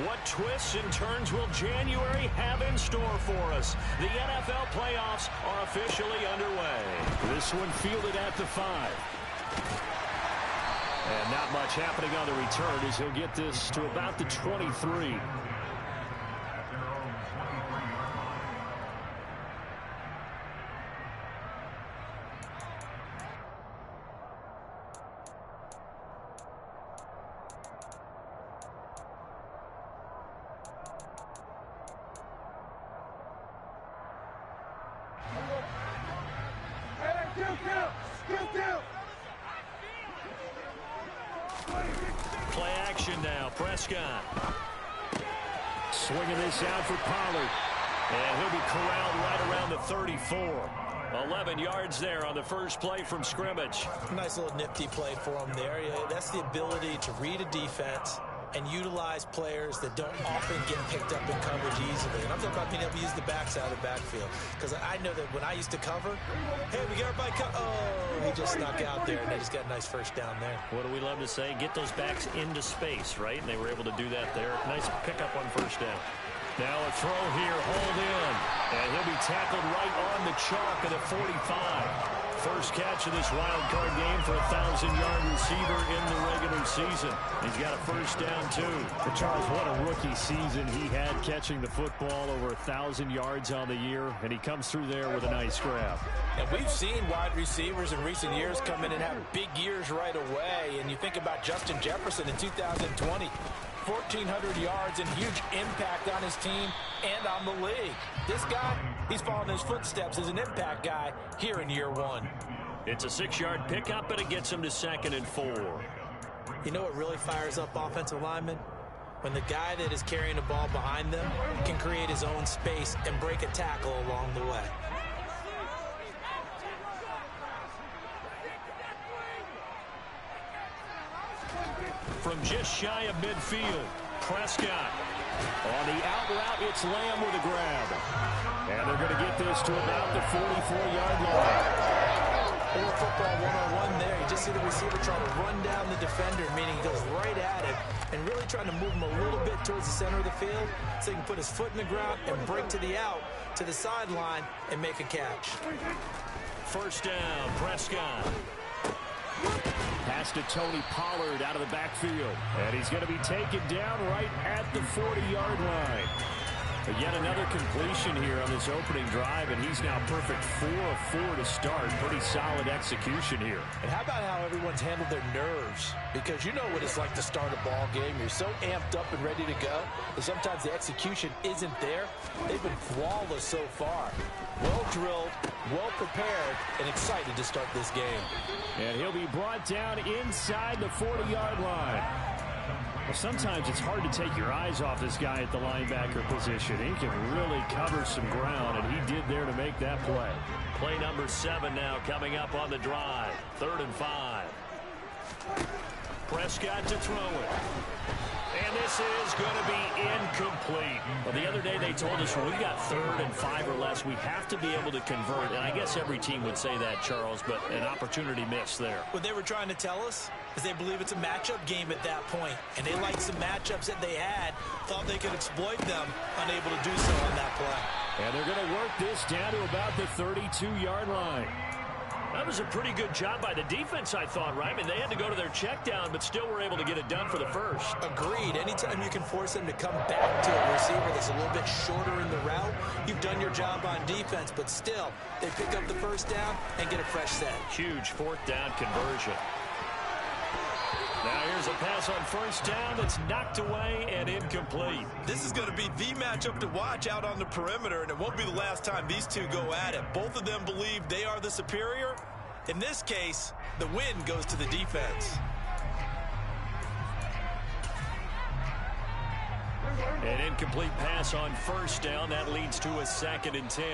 What twists and turns will January have in store for us? The NFL playoffs are officially underway. This one fielded at the 5. And not much happening on the return as he'll get this to about the 23. Play action now. Prescott. Swinging this out for Pollard. And he'll be corralled right around the 34. 11 yards there on the first play from scrimmage. Nice little nifty play for him there. Yeah, that's the ability to read a defense and utilize players that don't often get picked up in coverage easily. And I'm talking about being able to use the backside of the backfield. Because I know that when I used to cover, hey, we got everybody oh, he just snuck out there, and they just got a nice first down there. What do we love to say? Get those backs into space, right? And they were able to do that there. Nice pickup on first down. Now a throw here, hold in. And he'll be tackled right on the chalk of the 45. First catch of this wild card game for a 1,000-yard receiver in the regular season. He's got a first down, too. But Charles, what a rookie season he had catching the football, over 1,000 yards on the year, and he comes through there with a nice grab. And we've seen wide receivers in recent years come in and have big years right away. And you think about Justin Jefferson in 2020. 1,400 yards and huge impact on his team and on the league. This guy, he's following his footsteps as an impact guy here in year 1. It's a 6-yard pickup, and it gets him to 2nd and 4. You know what really fires up offensive linemen? When the guy that is carrying the ball behind them can create his own space and break a tackle along the way. From just shy of midfield, Prescott. On the out route, it's Lamb with a grab. And they're going to get this to about the 44-yard line. Or football one-on-one there. You just see the receiver trying to run down the defender, meaning he goes right at it, and really trying to move him a little bit towards the center of the field so he can put his foot in the ground and break to the out, to the sideline, and make a catch. First down, Prescott. Pass to Tony Pollard out of the backfield. And he's going to be taken down right at the 40-yard line. But yet another completion here on this opening drive, and he's now perfect 4 of 4 to start. Pretty solid execution here. And how about how everyone's handled their nerves? Because you know what it's like to start a ball game. You're so amped up and ready to go that sometimes the execution isn't there. They've been flawless so far. Well drilled, well prepared, and excited to start this game. And he'll be brought down inside the 40-yard line. Well, sometimes it's hard to take your eyes off this guy at the linebacker position. He can really cover some ground, and he did there to make that play. Play number 7 now coming up on the drive. 3rd and 5. Prescott to throw it. And this is going to be incomplete. Well, the other day they told us when we got 3rd and 5 or less, we have to be able to convert. And I guess every team would say that, Charles, but an opportunity missed there. What they were trying to tell us is they believe it's a matchup game at that point. And they liked some matchups that they had, thought they could exploit them, unable to do so on that play. And they're going to work this down to about the 32-yard line. That was a pretty good job by the defense, I thought, right? I mean, they had to go to their check down, but still were able to get it done for the first. Agreed. Anytime you can force them to come back to a receiver that's a little bit shorter in the route, you've done your job on defense, but still, they pick up the first down and get a fresh set. Huge 4th down conversion. Now here's a pass on first down that's knocked away and incomplete. This is going to be the matchup to watch out on the perimeter, and it won't be the last time these two go at it. Both of them believe they are the superior. In this case, the win goes to the defense. An incomplete pass on first down. That leads to a 2nd and 10.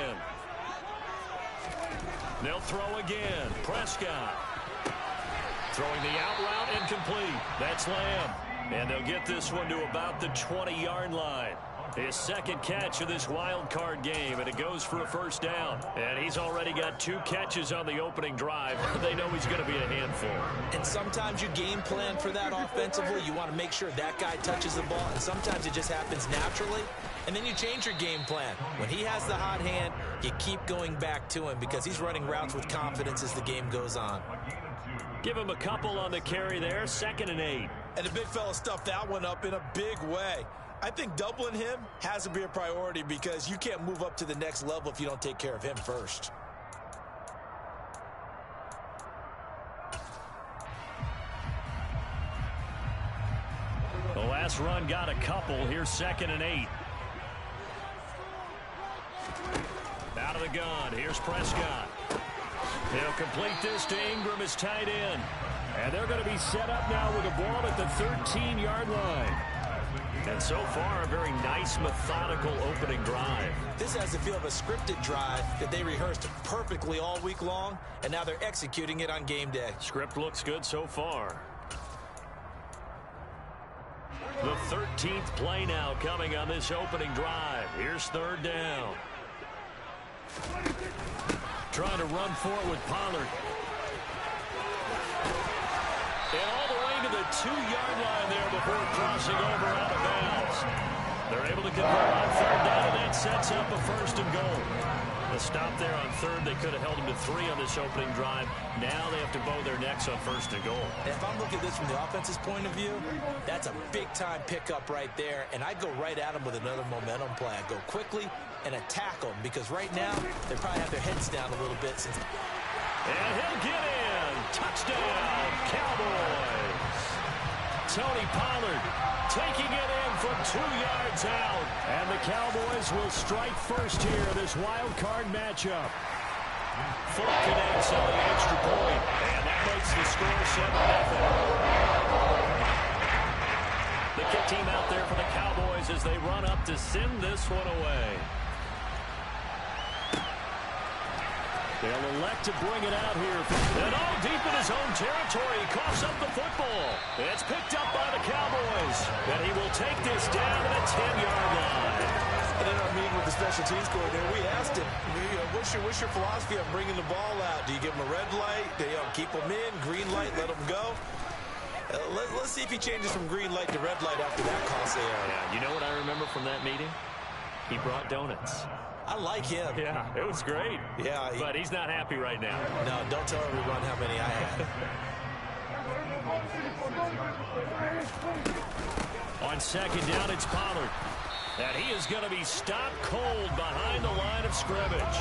They'll throw again. Prescott. Throwing the out route, incomplete. That's Lamb. And they'll get this one to about the 20-yard line. His second catch of this wild card game, and it goes for a first down. And he's already got 2 catches on the opening drive. They know he's going to be a handful. And sometimes you game plan for that offensively. You want to make sure that guy touches the ball, and sometimes it just happens naturally. And then you change your game plan. When he has the hot hand, you keep going back to him because he's running routes with confidence as the game goes on. Give him a couple on the carry there, 2nd and 8. And the big fella stuffed that one up in a big way. I think doubling him has to be a priority because you can't move up to the next level if you don't take care of him first. The last run got a couple. Here's 2nd and 8. Out of the gun. Here's Prescott. He'll complete this to Ingram, his tight end. And they're going to be set up now with a ball at the 13-yard line. And so far, a very nice, methodical opening drive. This has the feel of a scripted drive that they rehearsed perfectly all week long, and now they're executing it on game day. Script looks good so far. The 13th play now coming on this opening drive. Here's 3rd down. Trying to run for it with Pollard. And all the way to the 2-yard line there before crossing over out of bounds. They're able to convert on 3rd down, and that sets up a 1st and goal. The stop there on 3rd, they could have held him to 3 on this opening drive. Now they have to bow their necks on 1st and goal. And if I'm looking at this from the offense's point of view, that's a big-time pickup right there, and I go right at them with another momentum play. I go quickly and attack them because right now they probably have their heads down a little bit. And he'll get in. Touchdown, Cowboys. Tony Pollard taking it in from 2 yards out. And the Cowboys will strike first here, this wild card matchup. Full connects on the extra point. And that makes the score 7-0. The kick team out there for the Cowboys as they run up to send this one away. They'll elect to bring it out here. And all deep in his own territory. He coughs up the football. It's picked up by the Cowboys. And he will take this down to the 10-yard line. And in our meeting with the special teams coordinator, we asked him, what's your philosophy on bringing the ball out? Do you give him a red light? Do you keep him in? Green light, let him go? Let's see if he changes from green light to red light after that call. Yeah, you know what I remember from that meeting? He brought donuts. I like him. Yeah, it was great. Yeah, but he's not happy right now. No, don't tell everyone how many I had. On 2nd down, it's Pollard. And he is going to be stopped cold behind the line of scrimmage.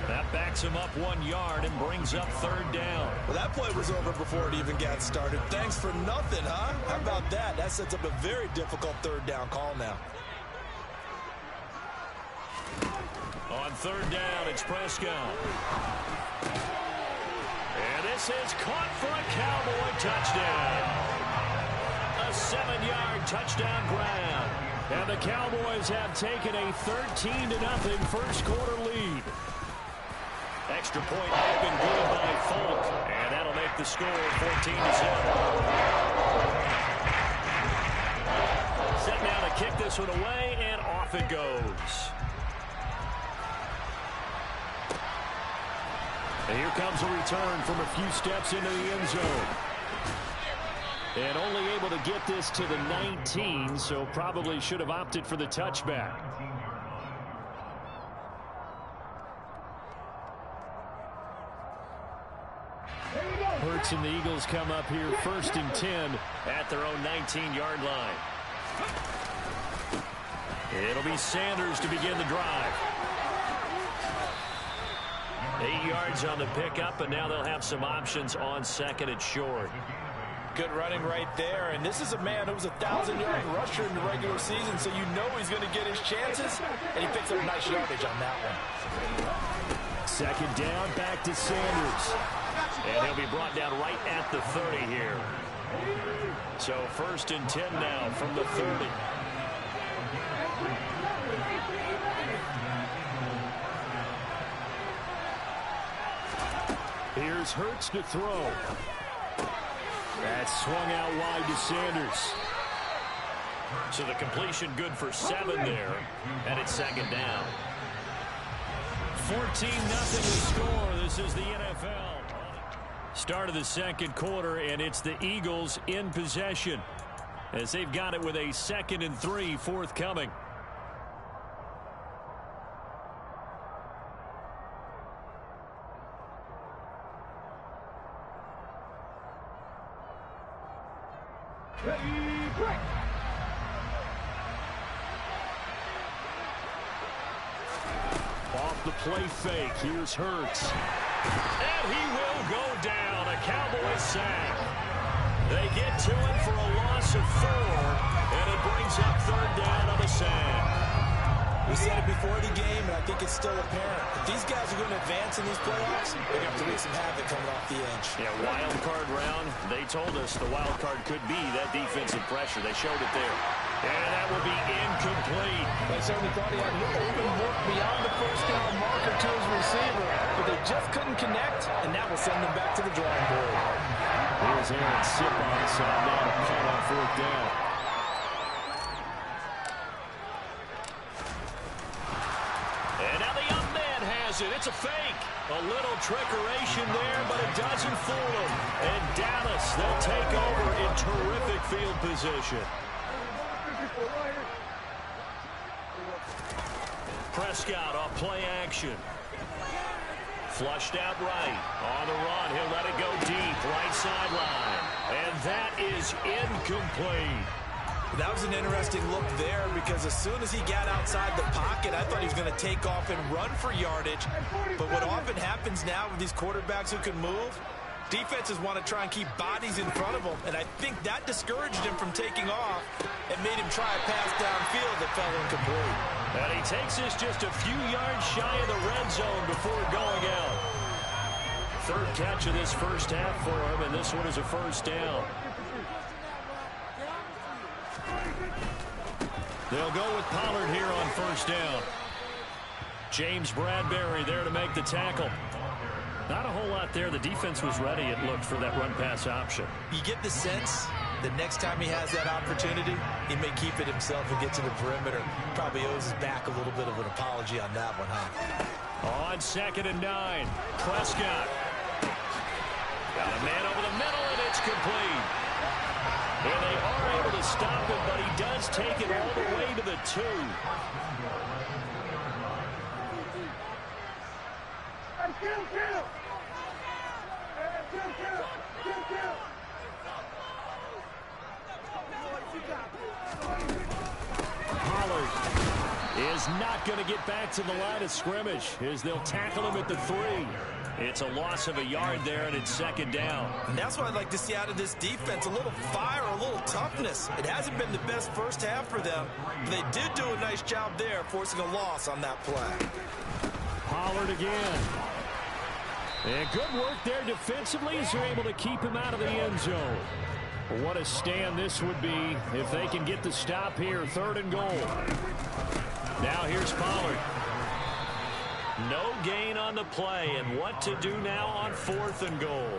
That backs him up 1 yard and brings up 3rd down. Well, that play was over before it even got started. Thanks for nothing, huh? How about that? That sets up a very difficult 3rd down call now. On 3rd down, it's Prescott. And this is caught for a Cowboy touchdown. A 7-yard touchdown grab. And the Cowboys have taken a 13-0 first quarter lead. Extra point has been good by Folk. And that'll make the score 14-0. Set now to kick this one away, and off it goes. And here comes a return from a few steps into the end zone. And only able to get this to the 19, so probably should have opted for the touchback. Hurts and the Eagles come up here 1st and 10 at their own 19-yard line. It'll be Sanders to begin the drive. 8 yards on the pickup, and now they'll have some options on 2nd and short. Good running right there, and this is a man who was a 1,000-yard rusher in the regular season, so you know he's going to get his chances, and he picks up nice yardage on that one. 2nd down, back to Sanders. And he'll be brought down right at the 30 here. So 1st and 10 now from the 30. Here's Hurts to throw. That's swung out wide to Sanders. So the completion good for 7 there, and it's second down. 14-0 the score. This is the NFL. Start of the second quarter, and it's the Eagles in possession as they've got it with a 2nd and 3 forthcoming. Ready, break. Off the play fake, here's Hurts. And he will go down. A Cowboys sack. They get to him for a loss of 4, and it brings up 3rd down on the sack. We said it before the game, and I think it's still apparent. If these guys are going to advance in these playoffs, they're going to have to wreak some havoc coming off the edge. Yeah, wild card round. They told us the wild card could be that defensive pressure. They showed it there. And that will be incomplete. They certainly thought he had an open look beyond the first down marker to his receiver, but they just couldn't connect, and that will send them back to the drawing board. Here's Aaron Sip on the side now to punt on 4th down. And now the young man has it. It's a fake. A little trickeration there, but it doesn't fool him. And Dallas, they'll take over in terrific field position. Prescott off play action. Flushed out right. On the run, he'll let it go deep. Right sideline. And that is incomplete. That was an interesting look there because as soon as he got outside the pocket, I thought he was going to take off and run for yardage. But what often happens now with these quarterbacks who can move, defenses want to try and keep bodies in front of them. And I think that discouraged him from taking off and made him try a pass downfield that fell incomplete. And he takes this just a few yards shy of the red zone before going out. 3rd catch of this first half for him, and this one is a 1st down. They'll go with Pollard here on 1st down. James Bradbury there to make the tackle. Not a whole lot there. The defense was ready, it looked, for that run-pass option. You get the sense that next time he has that opportunity, he may keep it himself and get to the perimeter. Probably owes his back a little bit of an apology on that one, huh? On 2nd and 9, Prescott. Got a man over the middle, and it's complete. And they are able to stop him, but he does take it all the way to the 2. Pollard is not going to get back to the line of scrimmage as they'll tackle him at the 3. It's a loss of a yard there, and it's 2nd down. And that's what I'd like to see out of this defense, a little fire, a little toughness. It hasn't been the best first half for them, but they did do a nice job there, forcing a loss on that play. Pollard again. And good work there defensively as they're able to keep him out of the end zone. What a stand this would be if they can get the stop here, 3rd and goal. Now here's Pollard. No gain on the play, and what to do now on 4th and goal.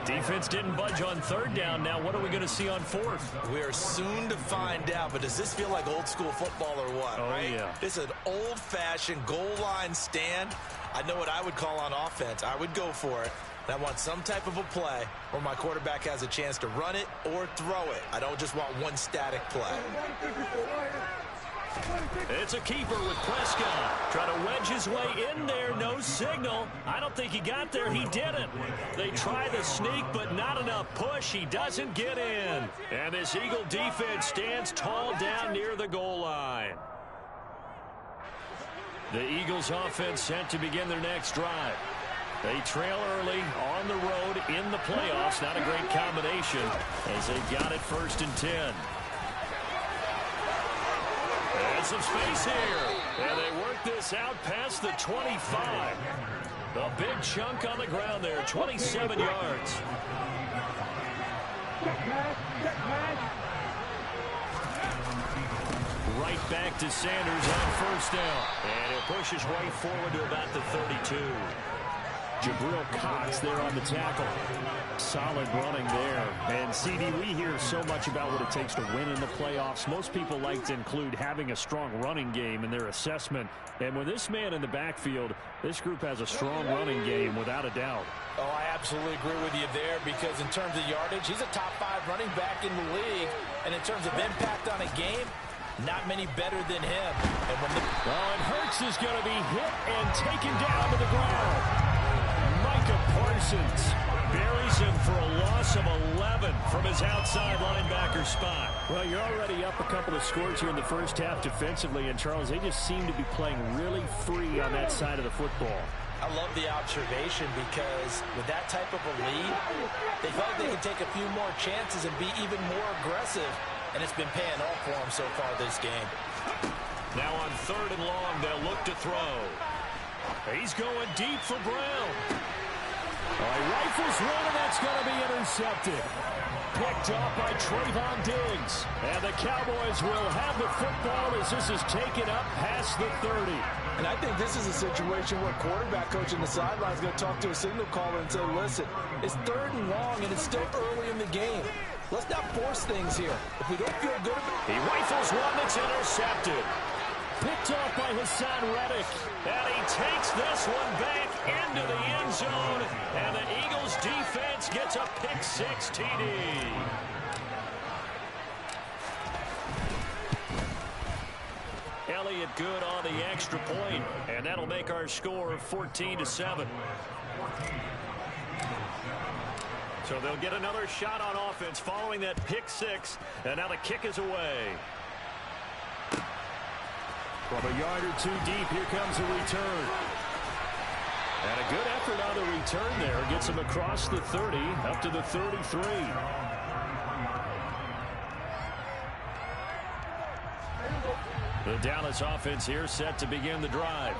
Defense didn't budge on 3rd down. Now what are we going to see on 4th? We are soon to find out, but does this feel like old school football or what? Oh, right? yeah. This is an old-fashioned goal line stand. I know what I would call on offense. I would go for it. And I want some type of a play where my quarterback has a chance to run it or throw it. I don't just want one static play. It's a keeper with Prescott. Trying to wedge his way in there. No signal. I don't think he got there. He didn't. They try the sneak, but not enough push. He doesn't get in. And this Eagle defense stands tall down near the goal line. The Eagles offense set to begin their next drive. They trail early on the road in the playoffs. Not a great combination as they got it 1st and 10. And some space here. And they work this out past the 25. A big chunk on the ground there, 27 yards. Right back to Sanders on 1st down. And he'll push his way forward to about the 32. Jabril Cox there on the tackle. Solid running there. And, CD, we hear so much about what it takes to win in the playoffs. Most people like to include having a strong running game in their assessment. And with this man in the backfield, this group has a strong running game without a doubt. Oh, I absolutely agree with you there, because in terms of yardage, he's a top 5 running back in the league. And in terms of impact on a game, not many better than him. And when and Hurts is going to be hit and taken down to the ground. Micah Parsons buries him for a loss of 11 from his outside linebacker spot. Well, you're already up a couple of scores here in the first half defensively, and Charles, they just seem to be playing really free on that side of the football. I love the observation, because with that type of a lead, they felt like they could take a few more chances and be even more aggressive, and it's been paying off for them so far this game. Now on 3rd and long, they'll look to throw. He's going deep for Brown. He rifles one, and that's going to be intercepted. Picked up by Trayvon Diggs. And the Cowboys will have the football as this is taken up past the 30. And I think this is a situation where quarterback coach in the sideline is going to talk to a signal caller and say, listen, it's 3rd and long, and it's still early in the game. Let's not force things here. If we don't feel good about it. He rifles one that's intercepted. Picked off by Hassan Reddick. And he takes this one back into the end zone. And the Eagles defense gets a pick-6 TD. Elliott good on the extra point, and that'll make our score 14-7. So they'll get another shot on offense following that pick-6, and now the kick is away. From a yard or 2 deep, here comes a return. And a good effort on the return there. Gets him across the 30, up to the 33. The Dallas offense here set to begin the drive.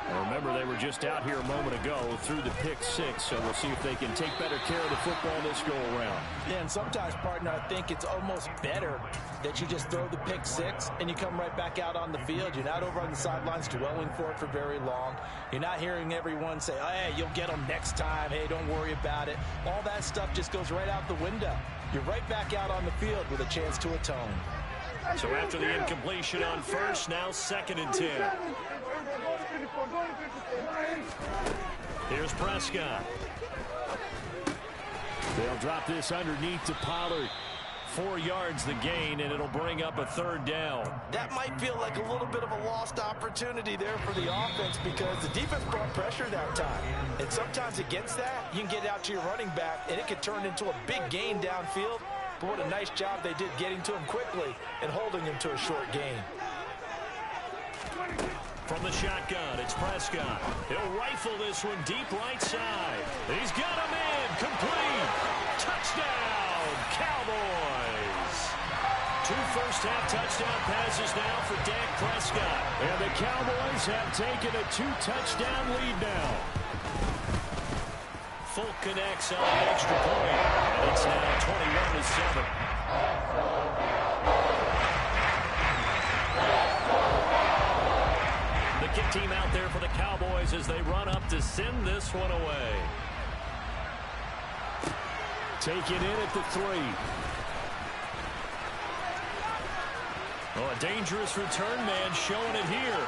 And remember, they were just out here a moment ago through the pick-6, so we'll see if they can take better care of the football this go-around. Yeah, and sometimes, partner, I think it's almost better that you just throw the pick-6 and you come right back out on the field. You're not over on the sidelines dwelling for it for very long. You're not hearing everyone say, oh, hey, you'll get them next time. Hey, don't worry about it. All that stuff just goes right out the window. You're right back out on the field with a chance to atone. So after the incompletion on first, now 2nd and 10. Here's Prescott. They'll drop this underneath to Pollard. 4 yards the gain, and it'll bring up a 3rd down. That might feel like a little bit of a lost opportunity there for the offense, because the defense brought pressure that time. And sometimes against that, you can get out to your running back, and it could turn into a big gain downfield. But what a nice job they did getting to him quickly and holding him to a short gain. From the shotgun, it's Prescott. He'll rifle this one deep right side. He's got him in. Complete. Touchdown, Cowboys. 2 first-half touchdown passes now for Dak Prescott. And the Cowboys have taken a 2-touchdown lead now. Folk connects on the extra point. And it's now 21-7. The kick team out there for the Cowboys as they run up to send this one away. Taken in at the 3. Oh, a dangerous return man showing it here.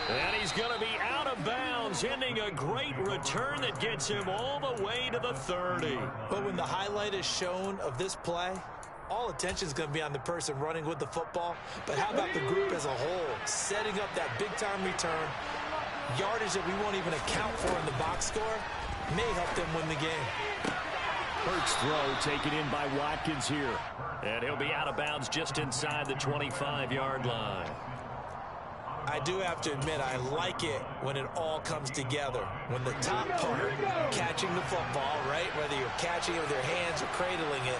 And he's going to be out of bounds, ending a great return that gets him all the way to the 30. But when the highlight is shown of this play, all attention is going to be on the person running with the football. But how about the group as a whole, setting up that big-time return, yardage that we won't even account for in the box score, may help them win the game. Hurts throw taken in by Watkins here. And he'll be out of bounds just inside the 25-yard line. I do have to admit, I like it when it all comes together. When the top part, catching the football, right, whether you're catching it with your hands or cradling it,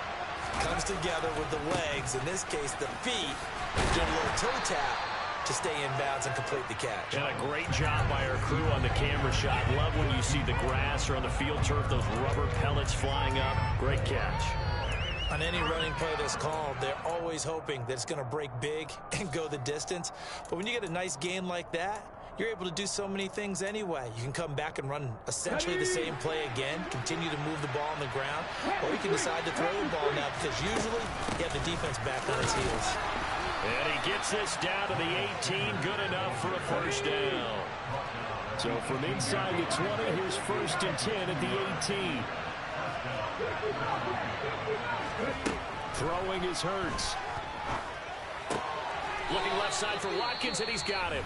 comes together with the legs, in this case the feet, doing a little toe tap to stay in bounds and complete the catch. And a great job by our crew on the camera shot. Love when you see the grass or on the field turf, those rubber pellets flying up. Great catch. On any running play that's called, they're always hoping that it's going to break big and go the distance. But when you get a nice gain like that, you're able to do so many things anyway. You can come back and run essentially the same play again, continue to move the ball on the ground, or you can decide to throw the ball now because usually you have the defense back on its heels. And he gets this down to the 18, good enough for a first down. So from inside the 20, here's 1st and 10 at the 18. Throwing is Hurts. Looking left side for Watkins, and he's got him.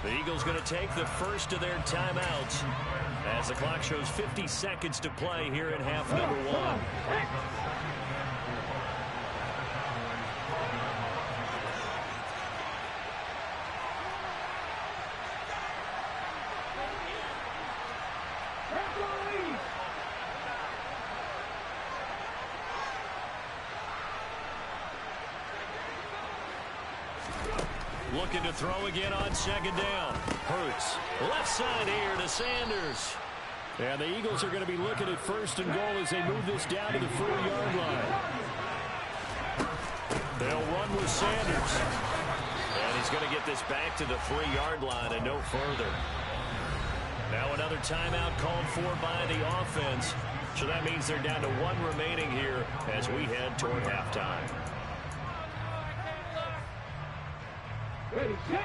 The Eagles going to take the first of their timeouts as the clock shows 50 seconds to play here in half number 1. Looking to throw again on 2nd down. Hurts. Left side here to Sanders. And the Eagles are going to be looking at 1st and goal as they move this down to the 4-yard line. They'll run with Sanders. And he's going to get this back to the 3-yard line and no further. Now another timeout called for by the offense. So that means they're down to 1 remaining here as we head toward halftime. Ready, set.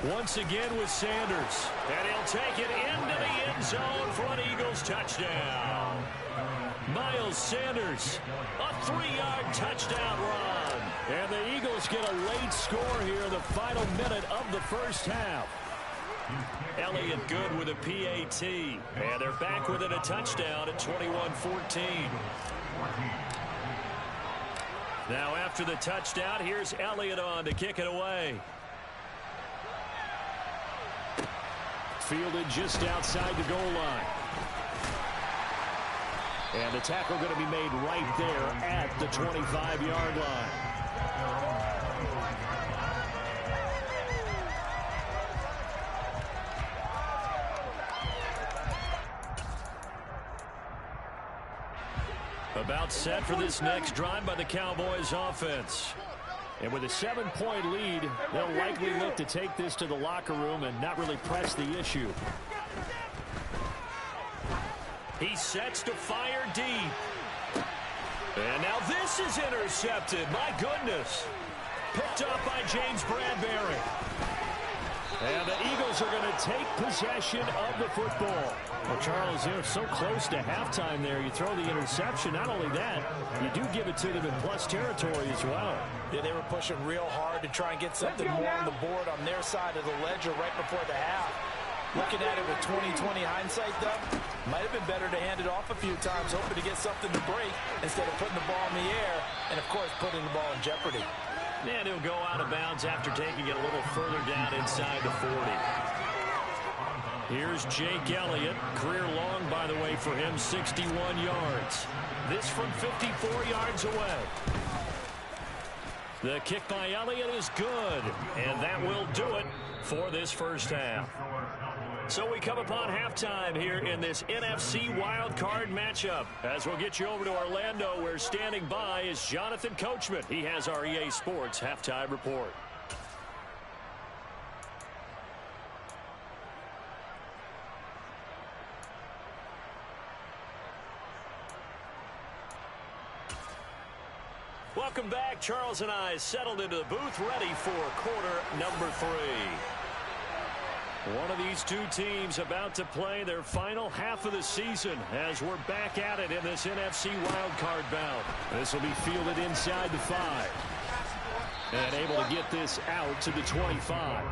Once again with Sanders. And he'll take it into the end zone for an Eagles touchdown. Miles Sanders, a 3-yard touchdown run. And the Eagles get a late score here in the final minute of the first half. Elliott good with a PAT. And they're back within a touchdown at 21-14. Now after the touchdown, here's Elliott on to kick it away. Fielded just outside the goal line. And the tackle going to be made right there at the 25-yard line. About set for this next drive by the Cowboys offense. And with a 7-point lead, they'll likely look to take this to the locker room and not really press the issue. He sets to fire deep. And now this is intercepted. My goodness. Picked up by James Bradbury. And the Eagles are going to take possession of the football. Well, Charles, they're so close to halftime there. You throw the interception. Not only that, you do give it to them in plus territory as well. Yeah, they were pushing real hard to try and get something more on the board on their side of the ledger right before the half. Looking at it with 20/20 hindsight, though, might have been better to hand it off a few times, hoping to get something to break instead of putting the ball in the air and, of course, putting the ball in jeopardy. And he'll go out of bounds after taking it a little further down inside the 40. Here's Jake Elliott. Career long, by the way, for him, 61 yards. This from 54 yards away. The kick by Elliott is good, and that will do it for this first half. So we come upon halftime here in this NFC Wildcard matchup. As we'll get you over to Orlando, where standing by is Jonathan Coachman. He has our EA Sports halftime report. Welcome back. Charles and I settled into the booth, ready for quarter number 3. One of these two teams about to play their final half of the season as we're back at it in this NFC wildcard bout. This will be fielded inside the 5. And able to get this out to the 25.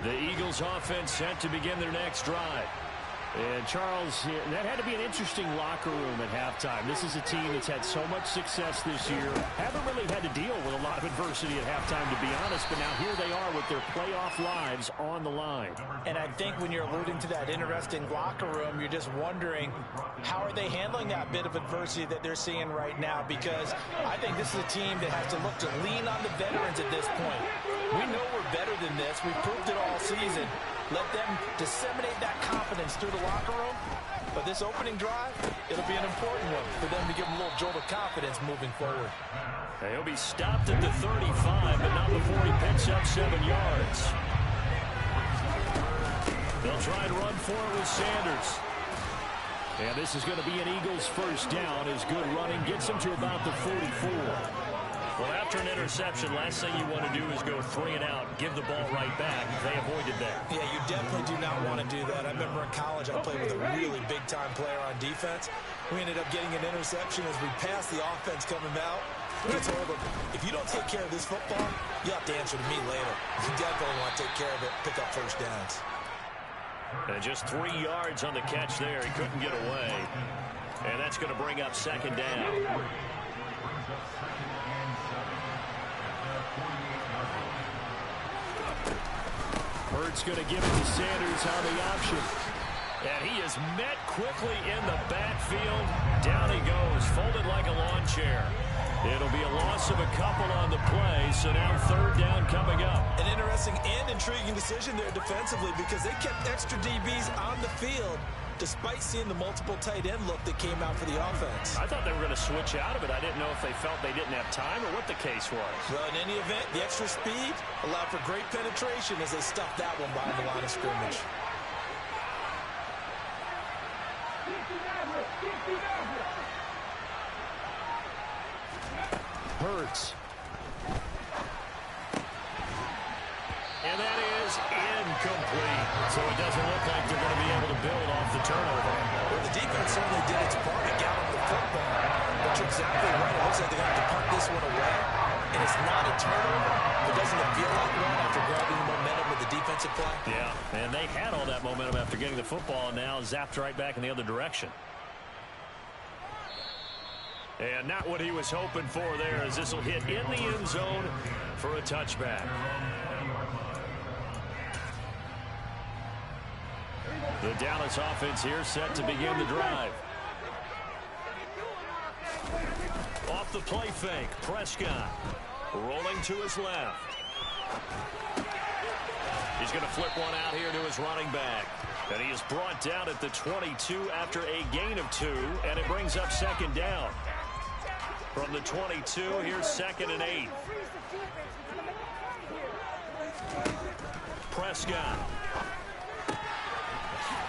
The Eagles offense set to begin their next drive. And Charles, that had to be an interesting locker room at halftime. This is a team that's had so much success this year. Haven't really had to deal with a lot of adversity at halftime, to be honest. But now here they are with their playoff lives on the line. And I think when you're alluding to that interesting locker room, you're just wondering, how are they handling that bit of adversity that they're seeing right now? Because I think this is a team that has to look to lean on the veterans at this point. We know we're better than this. We've proved it all season. Let them disseminate that confidence through the locker room. But this opening drive, it'll be an important one for them to give them a little jolt of confidence moving forward. He'll be stopped at the 35, but not before he picks up 7 yards. They'll try and run for it with Sanders. And this is going to be an Eagles first down as good running gets them to about the 44. Well, after an interception, last thing you want to do is go 3 and out, give the ball right back. They avoided that. Yeah, you definitely do not want to do that. I remember in college I played with a really big-time player on defense. We ended up getting an interception as we passed the offense coming out. We told him, if you don't take care of this football, you have to answer to me later. You definitely want to take care of it, pick up first downs. And just 3 yards on the catch there. He couldn't get away. And that's going to bring up second down. Hurts going to give it to Sanders on the option. And he is met quickly in the backfield. Down he goes, folded like a lawn chair. It'll be a loss of a couple on the play, so now third down coming up. An interesting and intriguing decision there defensively because they kept extra DBs on the field despite seeing the multiple tight end look that came out for the offense. I thought they were going to switch out of it. I didn't know if they felt they didn't have time or what the case was. Well, in any event, the extra speed allowed for great penetration as they stuffed that one behind the line of scrimmage. Hurts. And that is incomplete. So it doesn't look like they're going to be able to build off the turnover. Well, the defense certainly did its part to gallop the football. But you're exactly right. It looks like they're going to have to punt this one away. And it's not a turnover. But doesn't it feel like one after grabbing the momentum with the defensive play? Yeah, and they had all that momentum after getting the football, and now zapped right back in the other direction. And not what he was hoping for there, as this will hit in the end zone for a touchback. The Dallas offense here set to begin the drive. Off the play fake, Prescott rolling to his left. He's going to flip one out here to his running back. And he is brought down at the 22 after a gain of 2, and it brings up second down. From the 22, here's 2nd and 8. Prescott.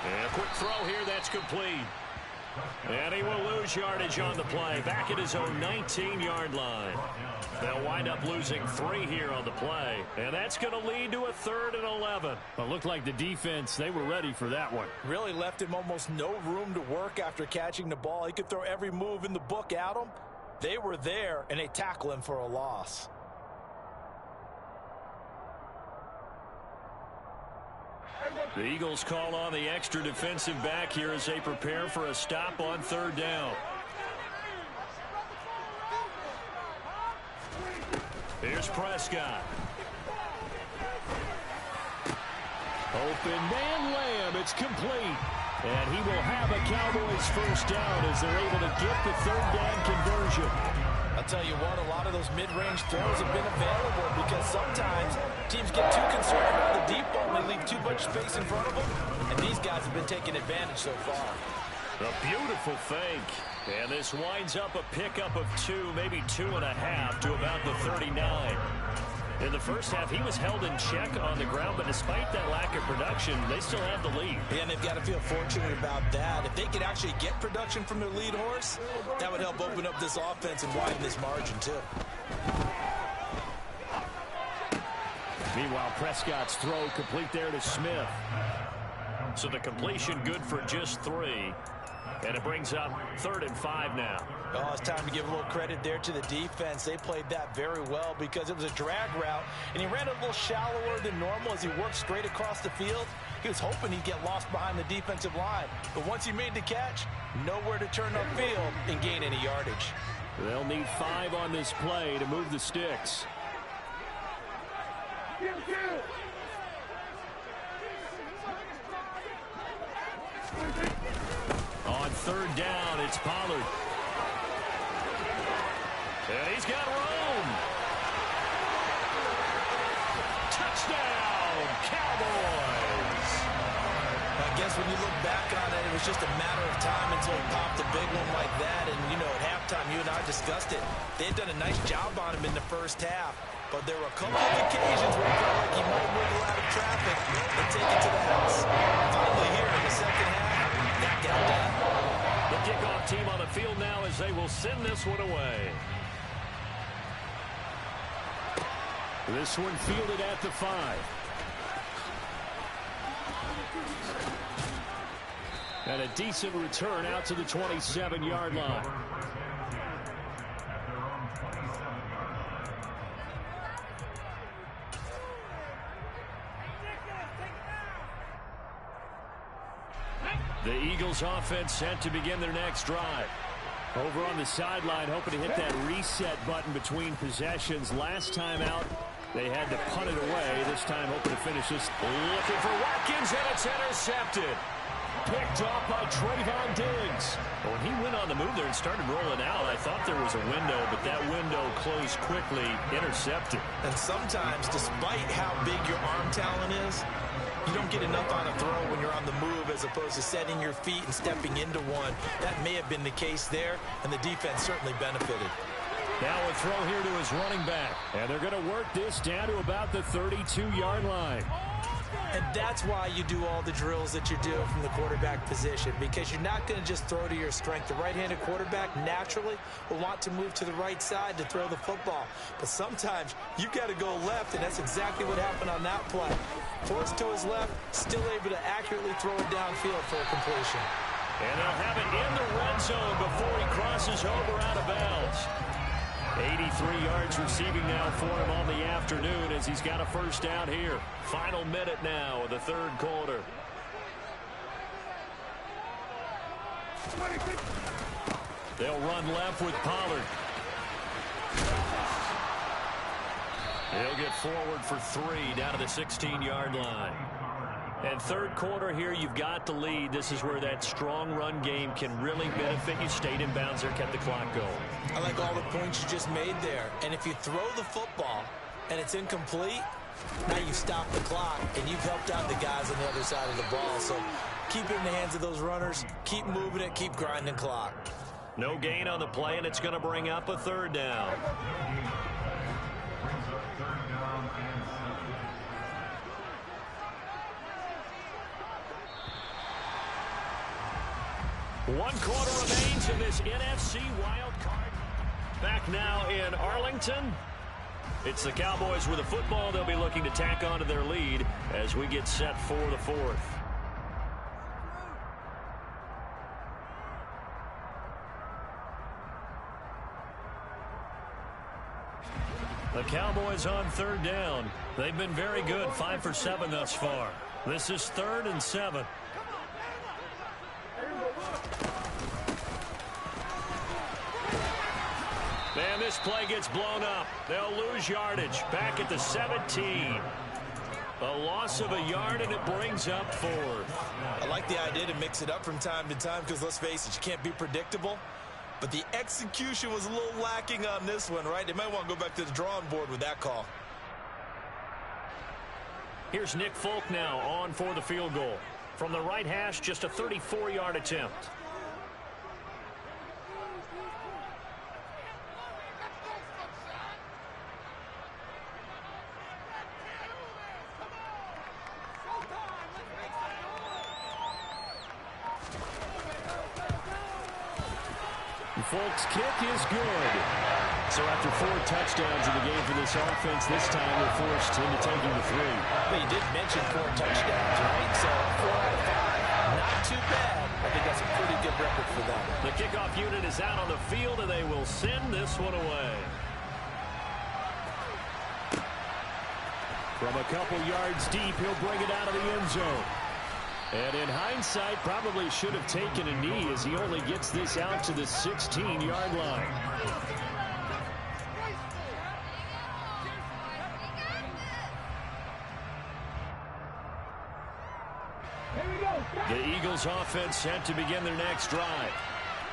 And a quick throw here, that's complete. And he will lose yardage on the play, back at his own 19-yard line. They'll wind up losing 3 here on the play, and that's going to lead to a 3rd and 11. Well, it looked like the defense, they were ready for that one. Really left him almost no room to work after catching the ball. He could throw every move in the book at him. They were there, and they tackle him for a loss. The Eagles call on the extra defensive back here as they prepare for a stop on 3rd down. Here's Prescott. Open man Lamb, it's complete. And he will have a Cowboys first down as they're able to get the 3rd down conversion. I'll tell you what, a lot of those mid-range throws have been available because sometimes teams get too concerned about the deep ball and they leave too much space in front of them. And these guys have been taking advantage so far. A beautiful fake. And this winds up a pickup of 2, maybe 2.5 to about the 39. In the first half, he was held in check on the ground, but despite that lack of production, they still have the lead. Yeah, and they've got to feel fortunate about that. If they could actually get production from their lead horse, that would help open up this offense and widen this margin, too. Meanwhile, Prescott's throw complete there to Smith. So the completion good for just 3. And it brings up 3rd and 5 now. Oh, it's time to give a little credit there to the defense. They played that very well because it was a drag route, and he ran a little shallower than normal as he worked straight across the field. He was hoping he'd get lost behind the defensive line. But once he made the catch, nowhere to turn upfield and gain any yardage. They'll need 5 on this play to move the sticks. On 3rd down, it's Pollard. And he's got room. Touchdown, Cowboys. I guess when you look back on it, it was just a matter of time until he popped a big one like that. And, you know, at halftime, you and I discussed it. They had done a nice job on him in the first half. But there were a couple of occasions where it felt like he might wiggle out of traffic and take it to the house. Finally here in the second half, that got done. The kickoff team on the field now as they will send this one away. This one fielded at the 5. And a decent return out to the 27-yard line. The Eagles offense set to begin their next drive. Over on the sideline, hoping to hit that reset button between possessions. Last time out, they had to punt it away. This time, hoping to finish this. Looking for Watkins, and it's intercepted. Picked off by Trayvon Diggs. When he went on the move there and started rolling out, I thought there was a window, but that window closed quickly, intercepted. And sometimes, despite how big your arm talent is, you don't get enough on a throw when you're on the move as opposed to setting your feet and stepping into one. That may have been the case there, and the defense certainly benefited. Now a throw here to his running back. And they're going to work this down to about the 32-yard line. And that's why you do all the drills that you do from the quarterback position, because you're not going to just throw to your strength. The right-handed quarterback naturally will want to move to the right side to throw the football. But sometimes you've got to go left, and that's exactly what happened on that play. Forced to his left, still able to accurately throw it downfield for a completion. And they'll have it in the red zone before he crosses over out of bounds. 83 yards receiving now for him on the afternoon as he's got a first down here. Final minute now of the 3rd quarter. They'll run left with Pollard. He'll get forward for 3 down to the 16-yard line. And 3rd quarter here, you've got the lead. This is where that strong run game can really benefit you. Stayed in bounds there, kept the clock going. I like all the points you just made there. And if you throw the football and it's incomplete, now you stop the clock and you've helped out the guys on the other side of the ball. So keep it in the hands of those runners. Keep moving it. Keep grinding clock. No gain on the play, and it's going to bring up a 3rd down. One quarter remains in this NFC Wildcard. Back now in Arlington. It's the Cowboys with the football. They'll be looking to tack on to their lead as we get set for the 4th. The Cowboys on 3rd down. They've been very good, 5 for 7 thus far. This is 3rd and 7. And this play gets blown up. They'll lose yardage. Back at the 17. A loss of a yard, and it brings up 4th. I like the idea to mix it up from time to time because, let's face it, you can't be predictable. But the execution was a little lacking on this one, right? They might want to go back to the drawing board with that call. Here's Nick Folk now on for the field goal. From the right hash, just a 34-yard attempt. Folk's kick is good. So after 4 touchdowns in the game for this offense, this time they're forced into taking the 3. But you did mention 4 touchdowns, right? So 4 out of 5. Not too bad. I think that's a pretty good record for them. The kickoff unit is out on the field, and they will send this one away. From a couple yards deep, he'll bring it out of the end zone. And in hindsight, probably should have taken a knee as he only gets this out to the 16-yard line. The Eagles offense set to begin their next drive.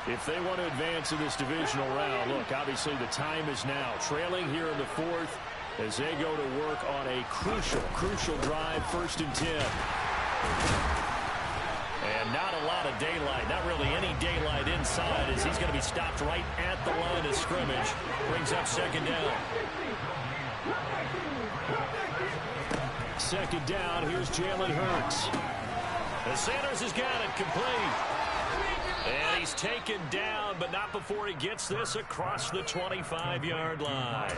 If they want to advance in this divisional round, look, obviously the time is now. Trailing here in the fourth as they go to work on a crucial drive, 1st and 10. And not a lot of daylight, not really any daylight inside as he's going to be stopped right at the line of scrimmage. Brings up 2nd down. 2nd down, here's Jalen Hurts. And Sanders has got it complete. And he's taken down, but not before he gets this across the 25-yard line.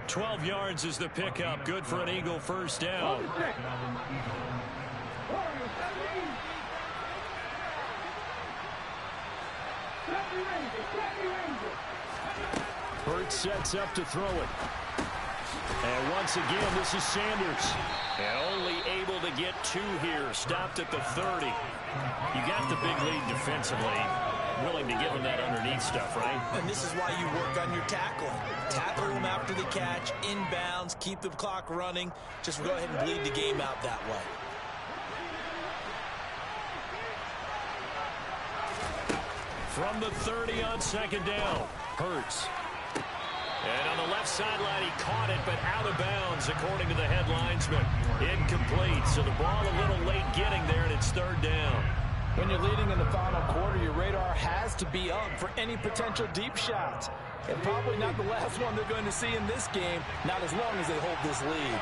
12 yards is the pickup. Good for an Eagle 1st down. Hurts sets up to throw it. And once again, this is Sanders. And only able to get 2 here. Stopped at the 30. You got the big lead defensively. Willing to give him that underneath stuff, right? And this is why you work on your tackling. Tackle him after the catch, inbounds, keep the clock running. Just go ahead and bleed the game out that way. From the 30 on 2nd down. Hurts. And on the left sideline, he caught it, but out of bounds, according to the head linesman. Incomplete, so the ball a little late getting there, and it's 3rd down. When you're leading in the final quarter, your radar has to be up for any potential deep shots. And probably not the last one they're going to see in this game, not as long as they hold this lead.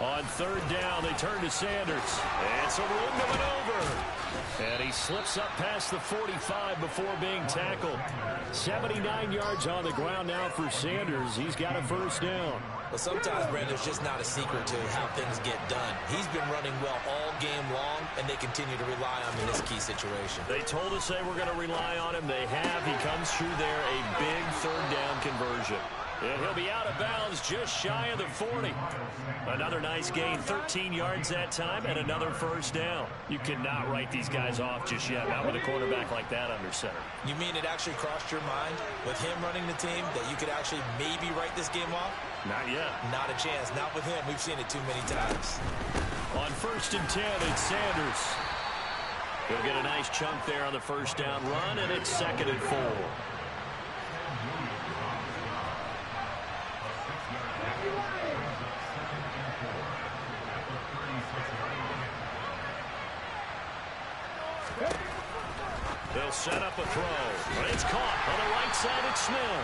On 3rd down, they turn to Sanders. And so room to maneuver. And he slips up past the 45 before being tackled. 79 yards on the ground now for Sanders. He's got a 1st down. Well, sometimes, Brent, there's just not a secret to how things get done. He's been running well all game long, and they continue to rely on him in this key situation. They told us they were going to rely on him. They have. He comes through there, a big 3rd down conversion. And he'll be out of bounds just shy of the 40. Another nice gain, 13 yards that time, and another 1st down. You cannot write these guys off just yet, not with a quarterback like that under center. You mean it actually crossed your mind with him running the team that you could actually maybe write this game off? Not yet. Not a chance. Not with him. We've seen it too many times. On 1st and 10, it's Sanders. He'll get a nice chunk there on the 1st down run, and it's 2nd and 4. They'll set up a throw. But it's caught on the right side. It's Smith.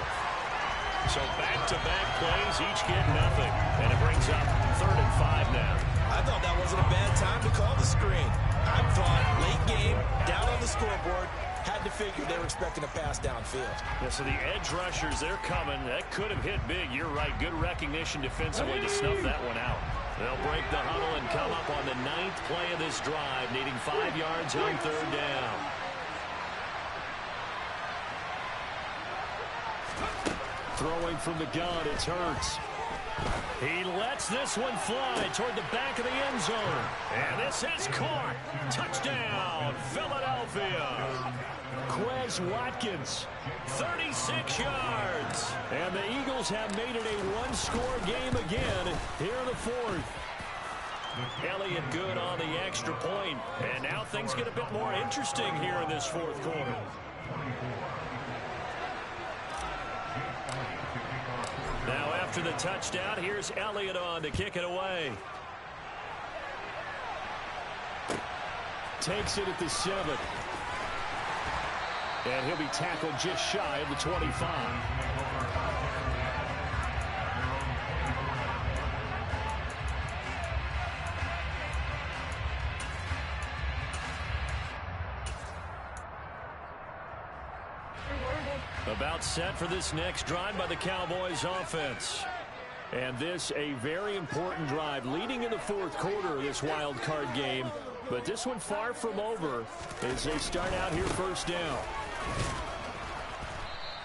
So back-to-back plays, each get nothing. And it brings up 3rd and 5 now. I thought that wasn't a bad time to call the screen. I thought late game, down on the scoreboard, had to figure they were expecting a pass downfield. Yeah, so the edge rushers, they're coming. That could have hit big. You're right. Good recognition defensively to snuff that one out. They'll break the huddle and come up on the 9th play of this drive, needing 5 yards on 3rd down. Throwing from the gun, it's Hurts. He lets this one fly toward the back of the end zone. And this is caught. Touchdown, Philadelphia. Quez Watkins, 36 yards. And the Eagles have made it a one-score game again here in the 4th. Elliott good on the extra point. And now things get a bit more interesting here in this 4th quarter. Now after the touchdown, here's Elliott on to kick it away. Takes it at the 7. And he'll be tackled just shy of the 25. About set for this next drive by the Cowboys offense. And this a very important drive leading in the fourth quarter of this wild card game. But this one far from over as they start out here first down.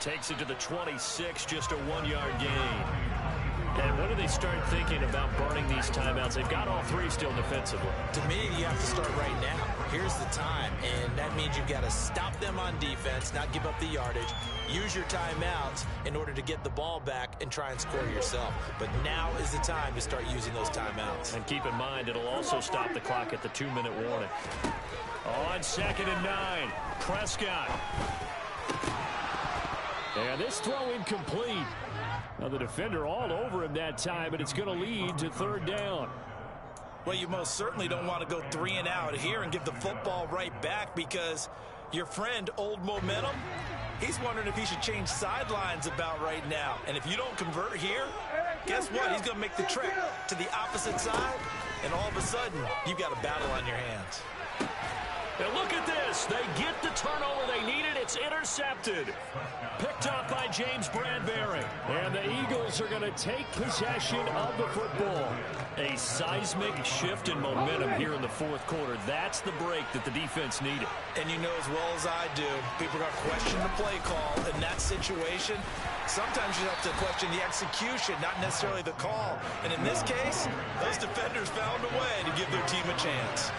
Takes it to the 26, just a 1-yard gain. And when do they start thinking about burning these timeouts? They've got all three still defensively. To me, you have to start right now. Here's the time, and that means you've got to stop them on defense, not give up the yardage, use your timeouts in order to get the ball back and try and score yourself. But now is the time to start using those timeouts. And keep in mind, it'll also stop the clock at the 2-minute warning. On 2nd and 9, Prescott. And this throw incomplete. Now the defender all over him that time, and it's going to lead to 3rd down. Well, you most certainly don't want to go 3 and out here and give the football right back, because your friend, Old Momentum, he's wondering if he should change sidelines about right now. And if you don't convert here, guess what? He's going to make the trek to the opposite side, and all of a sudden, you've got a battle on your hands. And look at this. They get the turnover they needed. It's intercepted. Picked up by James Bradbury. And the Eagles are going to take possession of the football. A seismic shift in momentum here in the fourth quarter. That's the break that the defense needed. And you know as well as I do, people are going to question the play call in that situation. Sometimes you have to question the execution, not necessarily the call. And in this case, those defenders found a way to give their team a chance.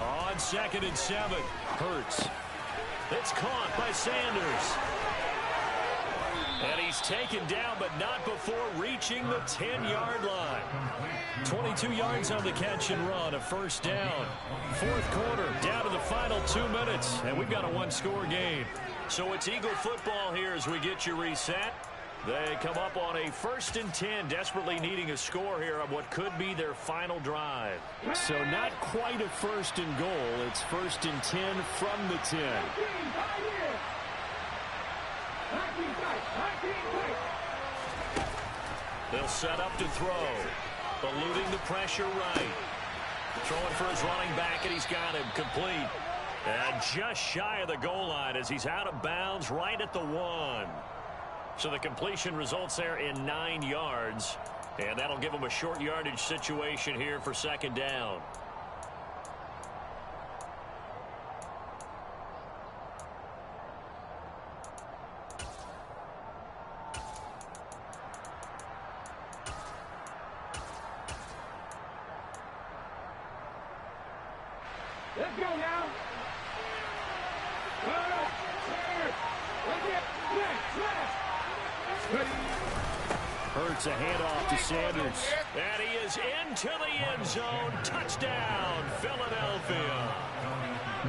On 2nd and 7, Hurts. It's caught by Sanders. And he's taken down, but not before reaching the 10-yard line. 22 yards on the catch and run, a 1st down. Fourth quarter, down to the final 2 minutes, and we've got a 1-score game. So it's Eagle football here as we get you reset. They come up on a 1st and 10, desperately needing a score here on what could be their final drive. So not quite a 1st and goal. It's 1st and 10 from the 10. They'll set up to throw. Eluding the pressure right. Throwing for his running back, and he's got him complete. And just shy of the goal line as he's out of bounds right at the 1. So the completion results there in 9 yards. And that'll give him a short yardage situation here for 2nd down. Let's go now. Hurts a handoff to Sanders. And he is into the end zone. Touchdown, Philadelphia.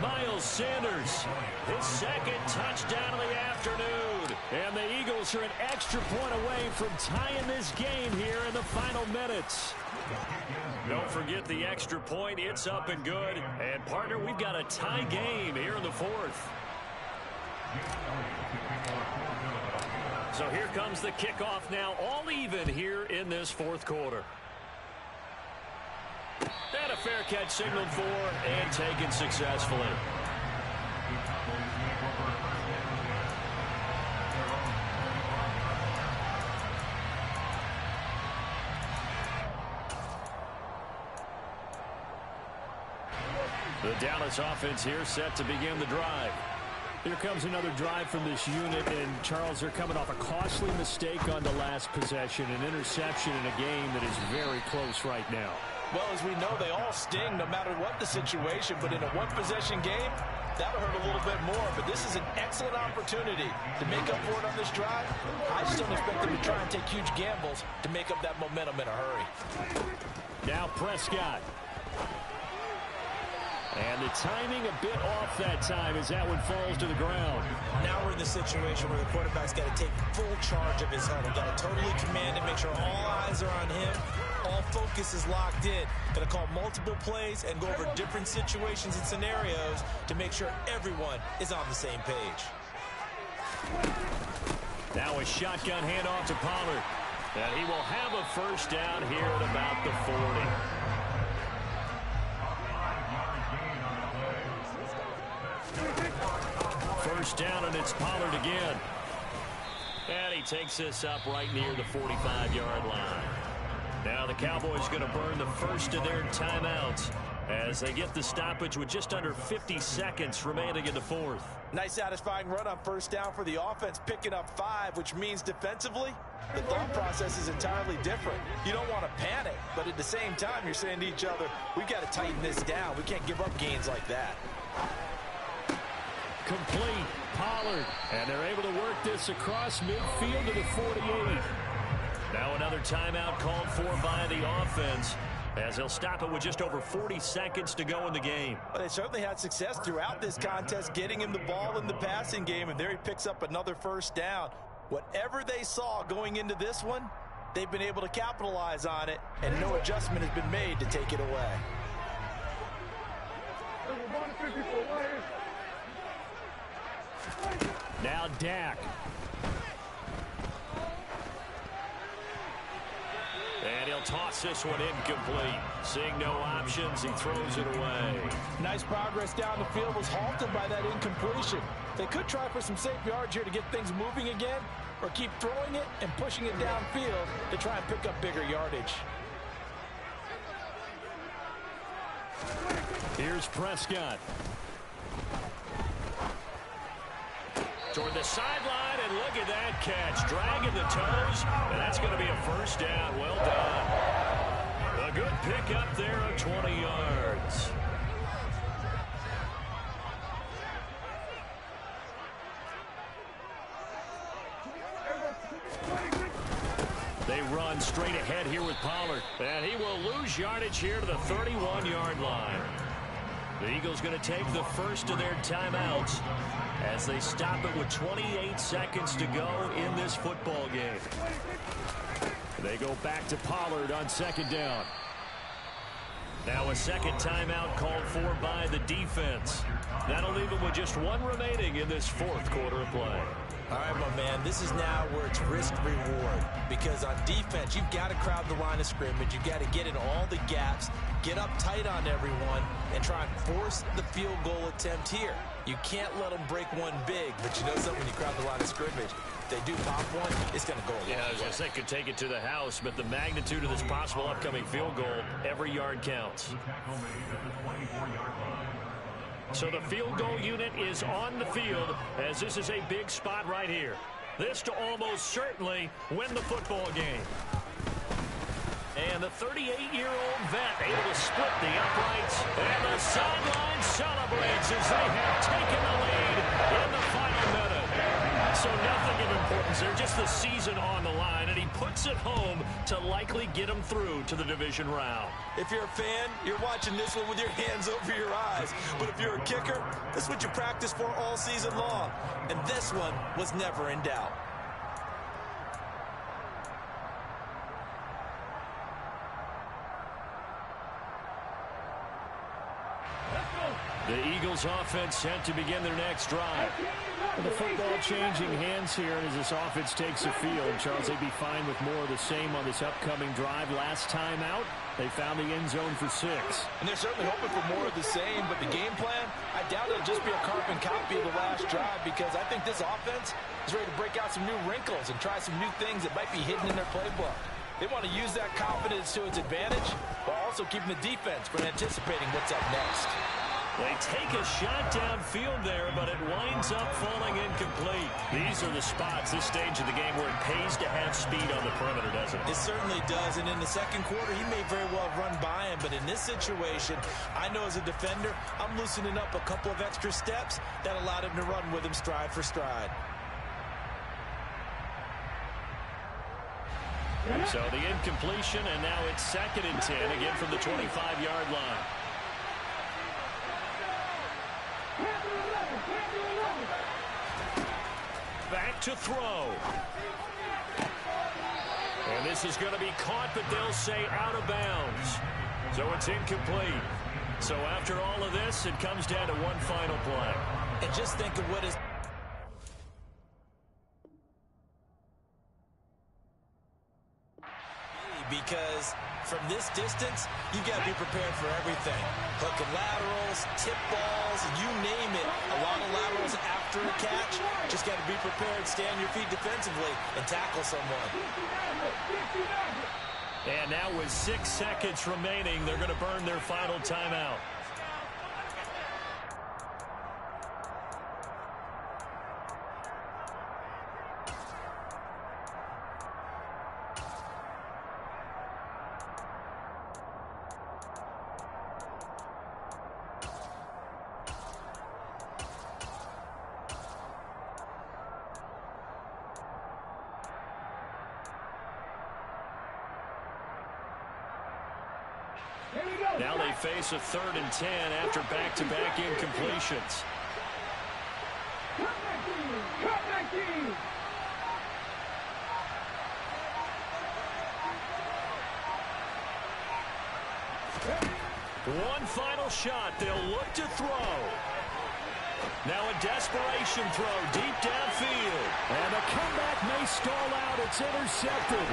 Miles Sanders, his 2nd touchdown of the afternoon. And the Eagles are an extra point away from tying this game here in the final minutes. Don't forget the extra point. It's up and good. And, partner, we've got a tie game here in the 4th. So here comes the kickoff now, all even here in this 4th quarter. And a fair catch signaled for and taken successfully. The Dallas offense here set to begin the drive. Here comes another drive from this unit, and Charles, they're coming off a costly mistake on the last possession, an interception in a game that is very close right now. Well, as we know, they all sting no matter what the situation, but in a one-possession game, that'll hurt a little bit more. But this is an excellent opportunity to make up for it on this drive. I just don't expect them to try and take huge gambles to make up that momentum in a hurry. Now Prescott. And the timing a bit off that time as that one falls to the ground. Now we're in the situation where the quarterback's got to take full charge of his huddle. Got to totally command it, make sure all eyes are on him. All focus is locked in. Got to call multiple plays and go over different situations and scenarios to make sure everyone is on the same page. Now a shotgun handoff to Pollard. And he will have a first down here at about the 40. First down, and it's Pollard again. And he takes this up right near the 45-yard line. Now the Cowboys going to burn the first of their timeouts as they get the stoppage with just under 50 seconds remaining in the fourth. Nice satisfying run on first down for the offense, picking up 5, which means defensively, the thought process is entirely different. You don't want to panic, but at the same time, you're saying to each other, we've got to tighten this down. We can't give up gains like that. Complete. Pollard. And they're able to work this across midfield to the 48. Now another timeout called for by the offense, as they'll stop it with just over 40 seconds to go in the game. Well, they certainly had success throughout this contest, getting him the ball in the passing game, and there he picks up another first down. Whatever they saw going into this one, they've been able to capitalize on it, and no adjustment has been made to take it away. Now Dak. And he'll toss this one incomplete. Seeing no options, he throws it away. Nice progress down the field, was halted by that incompletion. They could try for some safe yards here to get things moving again, or keep throwing it and pushing it downfield to try and pick up bigger yardage. Here's Prescott. Toward the sideline, and look at that catch. Dragging the toes, and that's going to be a first down. Well done. A good pickup there of 20 yards. They run straight ahead here with Pollard, and he will lose yardage here to the 31-yard line. The Eagles going to take the first of their timeouts as they stop it with 28 seconds to go in this football game. They go back to Pollard on second down. Now a second timeout called for by the defense. That'll leave them with just one remaining in this fourth quarter of play. All right, my man, this is now where it's risk-reward, because on defense, you've got to crowd the line of scrimmage. You've got to get in all the gaps, get up tight on everyone, and try and force the field goal attempt here. You can't let them break one big, but you know something, when you crowd the line of scrimmage, if they do pop one, it's going to go a long way. I was going to say, could take it to the house, but the magnitude of this possible upcoming field goal, every yard counts. So the field goal unit is on the field, as this is a big spot right here. This to almost certainly win the football game. And the 38-year-old vet able to split the uprights, and the sideline celebrates as they have taken the lead in the final minute. So nothing of importance there, just the season on the line, and he puts it home to likely get him through to the division round. If you're a fan, you're watching this one with your hands over your eyes. But if you're a kicker, this is what you practice for all season long. And this one was never in doubt. The Eagles offense set to begin their next drive. The football changing hands here, and as this offense takes the field, Charles, they'd be fine with more of the same on this upcoming drive. Last time out, they found the end zone for 6. And they're certainly hoping for more of the same, but the game plan, I doubt it'll just be a carbon copy of the last drive, because I think this offense is ready to break out some new wrinkles and try some new things that might be hidden in their playbook. They want to use that confidence to its advantage, while also keeping the defense from anticipating what's up next. They take a shot downfield there, but it winds up falling incomplete. These are the spots, this stage of the game, where it pays to have speed on the perimeter, doesn't it? It certainly does, and in the second quarter, he may very well run by him, but in this situation, I know as a defender, I'm loosening up a couple of extra steps that allowed him to run with him stride for stride. So the incompletion, and now it's 2nd and 10, again from the 25-yard line. Back to throw. And this is going to be caught, but they'll say out of bounds. So it's incomplete. So after all of this, it comes down to one final play. And just think of what is... because from this distance, you've got to be prepared for everything. Hook and laterals, tip balls, you name it. A lot of laterals after a catch. Just got to be prepared, stay on your feet defensively, and tackle someone. And now with 6 seconds remaining, they're going to burn their final timeout. Now they face a 3rd and 10 after back-to-back incompletions. One final shot. They'll look to throw. Now a desperation throw deep downfield. And the comeback may stall out. It's intercepted.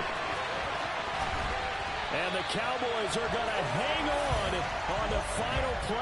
And the Cowboys are going to hang on the final play.